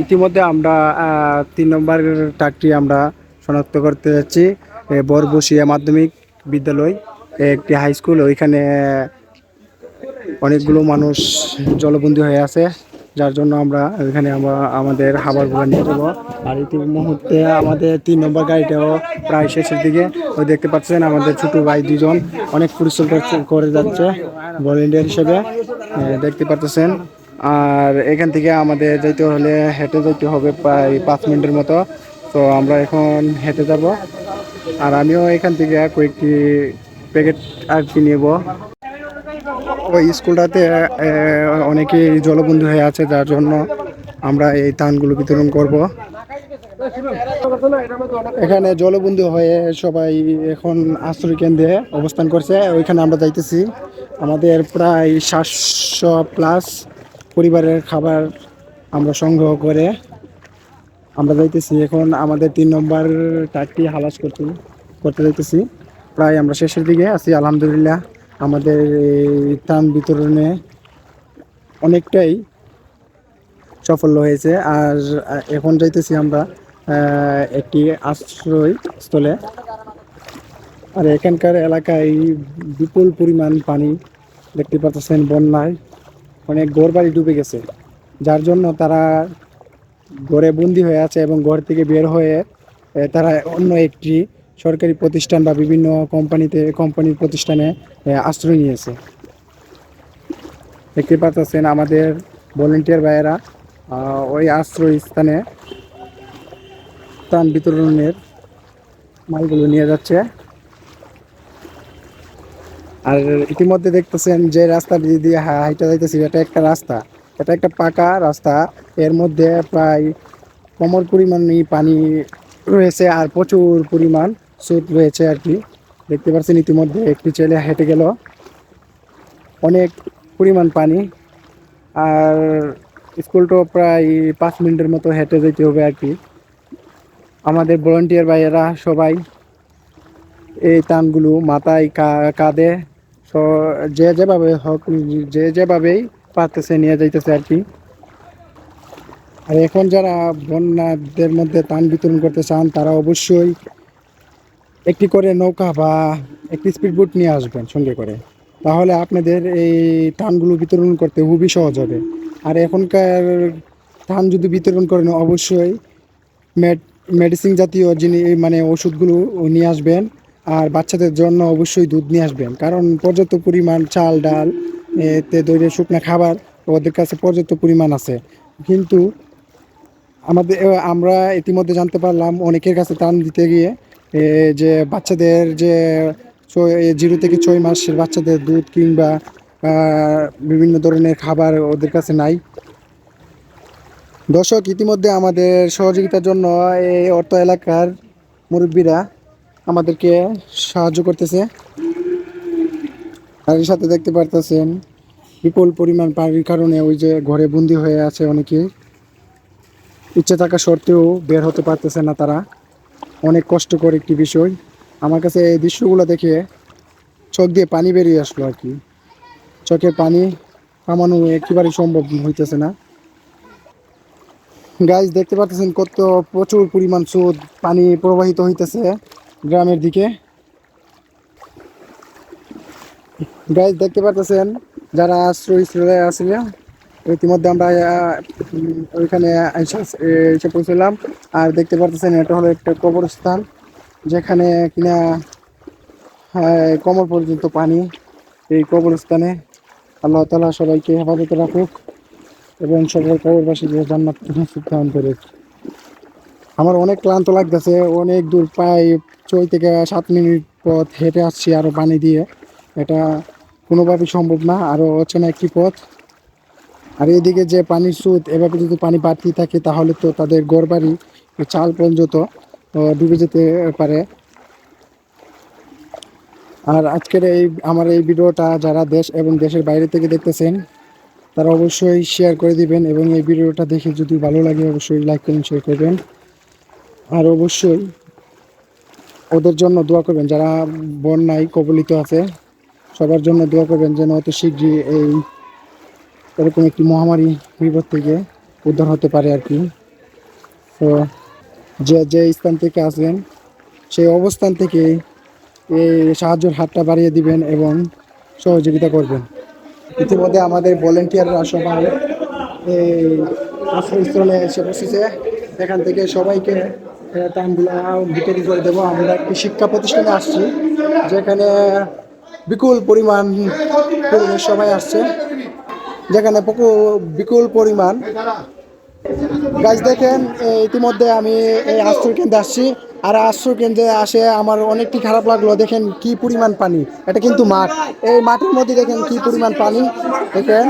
ইতিমধ্যে আমরা 3 নম্বর ট্রাকটি আমরা শনাক্ত করতে যাচ্ছি। বরবসিয়া মাধ্যমিক বিদ্যালয়, একটি হাই স্কুল। ওইখানে অনেকগুলো মানুষ জলবন্দী হয়ে আছে, যার জন্য আমরা এখানে আমাদের খাবারগুলো নিয়ে যাবো। আর ইতি মুহূর্তে আমাদের 3 নম্বর গাড়িটাও প্রায় শেষের দিকে। ওই দেখতে পাচ্ছেন আমাদের ছোট ভাই দুজন অনেক পরিশ্রম করে যাচ্ছে ভলেন্টিয়ার হিসেবে, দেখতে পাচ্ছেন। আর এখান থেকে আমাদের যাইতে হলে হেঁটে যেতে হবে প্রায় 5 মিনিটের মতো। তো আমরা এখন হেঁটে যাব। আর আমিও এখান থেকে কয়েকটি প্যাকেট আর কি নেব। ওই স্কুলটাতে অনেকেই জলবন্দী হয়ে আছে, যার জন্য আমরা এই ত্রাণগুলো বিতরণ করব। এখানে জলবন্দী হয়ে সবাই এখন আশ্রয় কেন্দ্রে অবস্থান করছে, ওইখানে আমরা যাইতেছি। আমাদের প্রায় 700+ পরিবারের খাবার আমরা সংগ্রহ করে আমরা যাইতেছি। এখন আমাদের 3 নম্বর ট্রাকটি হালাস করতে যাইতেছি। প্রায় আমরা শেষের দিকে আছি, আলহামদুলিল্লাহ। আমাদের এই ত্রাণ বিতরণে অনেকটাই সাফল্য হয়েছে। আর এখন যাইতেছি আমরা একটি আশ্রয়স্থলে। আর এখানকার এলাকায় বিপুল পরিমাণ পানি দেখতে পাচ্ছেন। বন্যায় অনেক ঘরবাড়ি ডুবে গেছে, যার জন্য তারা ঘরে বন্দি হয়ে আছে এবং ঘর থেকে বের হয়ে তারা অন্য একটি সরকারি প্রতিষ্ঠান বা বিভিন্ন কোম্পানির প্রতিষ্ঠানে আশ্রয় নিয়েছে। দেখতে পাচ্ছেন আমাদের ভলেন্টিয়ার ভাইয়েরা ওই আশ্রয়স্থানে ত্রাণ বিতরণের মালগুলো নিয়ে যাচ্ছে। আর ইতিমধ্যে দেখতেছেন যে রাস্তা দিয়ে হাইটা যাইতেছি, এটা একটা রাস্তা, এটা একটা পাকা রাস্তা। এর মধ্যে প্রায় কমর পরিমাণ পানি রয়েছে আর প্রচুর পরিমাণ স্রোত রয়েছে আর কি। দেখতে পাচ্ছেন ইতিমধ্যে একটি ছেলে হেঁটে গেল, অনেক পরিমাণ পানি। আর স্কুলটা প্রায় 5 মিনিটের মতো হেঁটে যেতে হবে আর কি। আমাদের ভলান্টিয়ার ভাইয়েরা সবাই এই ত্রাণগুলো মাথায় কাঁধে যে যেভাবে হোক, যে যেভাবেই পারতেছে নিয়ে যাইতেছে আর কি। আর এখন যারা বন্যাদের মধ্যে ত্রাণ বিতরণ করতে চান, তারা অবশ্যই একটি করে নৌকা বা একটি স্পিডবোট নিয়ে আসবেন সঙ্গে করে, তাহলে আপনাদের এই ত্রাণগুলো বিতরণ করতে খুবই সহজ হবে। আর এখনকার ত্রাণ যদি বিতরণ করেন, অবশ্যই মেডিসিন জাতীয় জিনিস মানে ওষুধগুলো নিয়ে আসবেন। আর বাচ্চাদের জন্য অবশ্যই দুধ নিয়ে আসবেন, কারণ পর্যাপ্ত পরিমাণ চাল ডাল এতে দইলে শুকনো খাবার ওদের কাছে পর্যাপ্ত পরিমাণ আছে। কিন্তু আমরা ইতিমধ্যে জানতে পারলাম অনেকের কাছে ত্রাণ দিতে গিয়ে যে বাচ্চাদের যে 0 থেকে 6 মাসের বাচ্চাদের দুধ কিংবা বিভিন্ন ধরনের খাবার ওদের কাছে নাই। দর্শক, ইতিমধ্যে আমাদের সহযোগিতার জন্য এই অর্থ এলাকার মুরব্বীরা আমাদেরকে সাহায্য করতেছে। আর এর সাথে দেখতে পারতেছেন বিপুল পরিমাণ পানির কারণে ওই যে ঘরে বন্দি হয়ে আছে অনেকে, ইচ্ছে থাকা সত্ত্বেও বের হতে পারতেছে না তারা। অনেক কষ্টকর একটি বিষয়। আমার কাছে এই দৃশ্যগুলো দেখে চোখ দিয়ে পানি বেরিয়ে আসলো আর কি। চোখের পানি থামানো একেবারেই সম্ভব হইতেছে না। গাইজ দেখতে পাচ্ছেন কত প্রচুর পরিমাণ স্রোত পানি প্রবাহিত হইতেছে গ্রামের দিকে। গাইজ দেখতে পাচ্ছেন যারা আশ্রয়স্থলে আসলে ইতিমধ্যে আমরা ওইখানে এসে পৌঁছলাম। আর দেখতে পাচ্ছেন এটা হলো একটা কবরস্থান, যেখানে কিনা কোমর পর্যন্ত পানি। এই কবরস্থানে আল্লাহ তাআলা সবাইকে হেফাজতে রাখুক এবং সকল কবরবাসীদের জান্নাত নসিব দান করুক। আমার অনেক ক্লান্ত লাগতেছে, অনেক দূর প্রায় 6 থেকে 7 মিনিট পথ হেঁটে আসছি আরও পানি দিয়ে। এটা কোনোভাবেই সম্ভব না, আরও অচেনা একটি পথ। আর এদিকে যে পানির স্রোত, এভাবে যদি পানি বাড়তেই থাকে তাহলে তো তাদের ঘরবাড়ি চাল পর্যন্ত ডুবে যেতে পারে। আর আজকের আমার এই ভিডিওটা যারা দেশ এবং দেশের বাইরে থেকে দেখতেছেন, তারা অবশ্যই শেয়ার করে দিবেন এবং এই ভিডিওটা দেখে যদি ভালো লাগে অবশ্যই লাইক করুন, শেয়ার করবেন। আর অবশ্যই ওদের জন্য দোয়া করবেন যারা বন্যায় কবলিত আছে। সবার জন্য দোয়া করবেন যেন অত শীঘ্রই এরকম একটি মহামারী বিপদ থেকে উদ্ধার হতে পারে আর কি। তো যে যে স্থান থেকে আসবেন সেই অবস্থান থেকে এই সাহায্যের হাতটা বাড়িয়ে দিবেন এবং সহযোগিতা করবেন। ইতিমধ্যে আমাদের ভলেন্টিয়াররা সবাই এই আশ্রয়স্থলে এসে বসেছে। এখান থেকে সবাইকে ত্রাণগুলা বিতরণ করে দেবো। আমরা একটি শিক্ষা প্রতিষ্ঠানে আসছি, যেখানে বিপুল পরিমাণ পরিবেশ সবাই আসছে, যেখানে বিপুল পরিমাণ গাছ দেখেন। ইতিমধ্যে আমি এই আশ্রয় কেন্দ্রে আসছি, আর আশ্রয় কেন্দ্রে আসে আমার অনেকটি খারাপ লাগলো। দেখেন কি পরিমাণ পানি, এটা কিন্তু মাঠ, এই মাঠের মধ্যে দেখেন কি পরিমাণ পানি দেখেন।